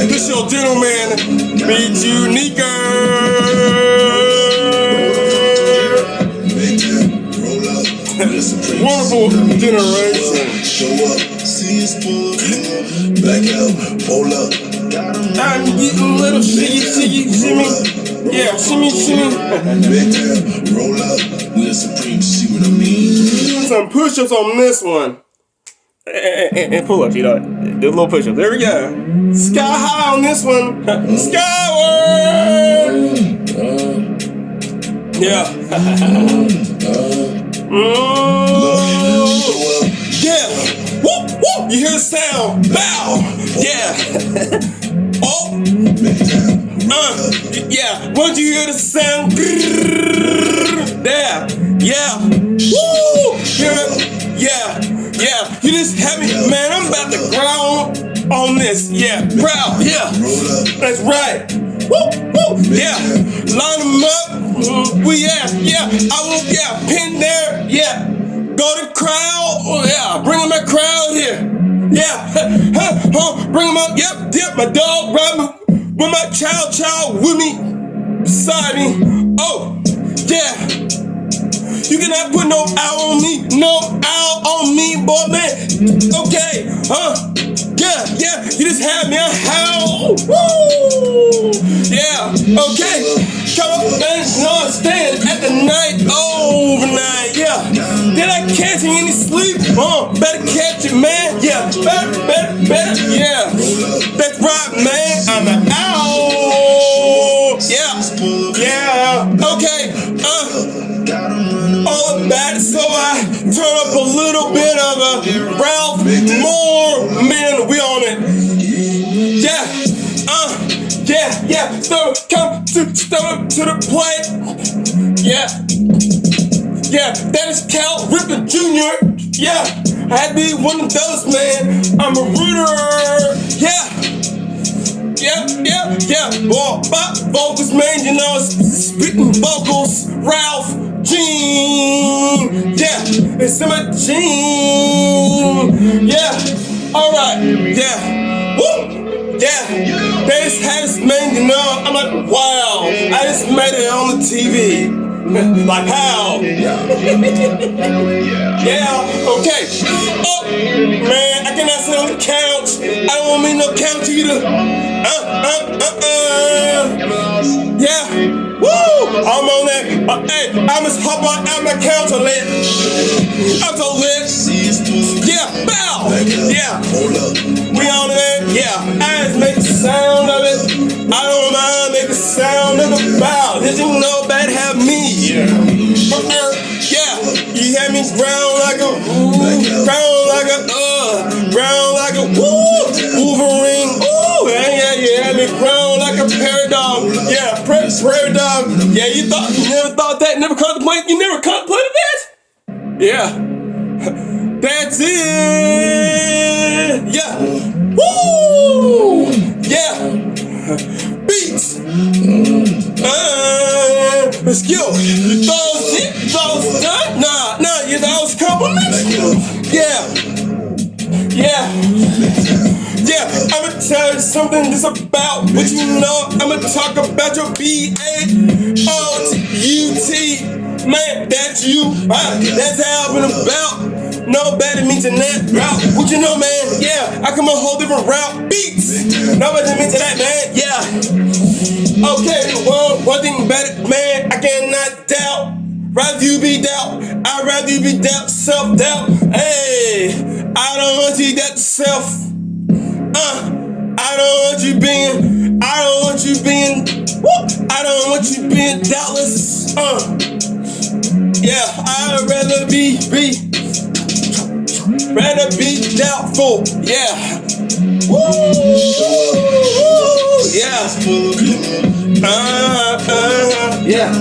This your gentleman, be unique. Wonderful generation. Show up, see us pull up, back out, pull up. I'm getting a little shimmy. Yeah, shimmy. Big time, roll up, we're supreme, see what I mean? Some push-ups on this one. And pull-ups, you know. Do a little push-up. There we go. Sky high on this one. Skyward! Yeah. Yeah. Whoop, whoop. You hear the sound. Bow. Yeah. Oh. Yeah. Once you hear the sound. There. Yeah. Woo. Hear it? Yeah. Yeah. You just have me. Man, I'm about to growl on this. Yeah. Growl. Yeah. That's right. Woo, woo. Yeah. Line them up. Yeah. I will, pin there. Yeah. Go to crowd. Oh, yeah. Bring my crowd here. Yeah. Bring them up. Yep. My dog ride me with my child with me beside me. Oh, yeah. You cannot put no owl on me. No owl on me, boy, man. Okay. Yeah. You just had me a howl. Woo. Yeah. Okay. Come on, man. No, stand at the night overnight. Yeah. Did I catch any sleep? Better catch it, man. Yeah. Better. Yeah. That's right, man. I'm an owl. Yeah. Okay. All about it, so I turn up a little bit of a Ralph Moore. Man, we on it. Yeah. Come to the plate. Yeah, that is Cal Ripken Jr. Yeah, I had to be one of those, man. I'm a rooter. Yeah. Boy, my vocals, man, you know, spitting vocals. Ralph Jean. Yeah, it's in my gene. Yeah, alright. Yeah, woo. Yeah, they just had this, man, you know, I'm like, wow, I just made it on the TV. Like how? Yeah, okay. Oh, man, I cannot sit on the couch. I don't want me no couch either. Yeah, woo, I'm on that. Hey, I must hop on out my couch and lit. I'm so lit. Yeah, bow. Yeah, we on it. Yeah, I just make the sound of it. I don't mind make the sound of the bow. Did you know that have me? Yeah, you had me ground like a Wolverine. Ooh, yeah, you had me ground like a prairie dog. Yeah, prairie dog. Yeah, you never thought that, you never contemplated that? Yeah, that's it. Yeah, woo, yeah, beats. Skill. You thought done? Nah, you thought it was compliments? Yeah, I'ma tell you something that's about what you know. I'ma talk about your B-A-O-T-U-T. Man, that's you. That's how I've been about. No better means than that route. What you know, man? Yeah, I come a whole different route. Beats. Nobody means to that, man. Yeah. Okay, well, one thing about it, man, I cannot doubt. Rather you be doubt. I'd rather you be doubt, self-doubt. Hey, I don't want you doubt self. I don't want you being doubtless. Yeah, I'd rather be doubtful. Yeah. Woo! Yeah. Yeah.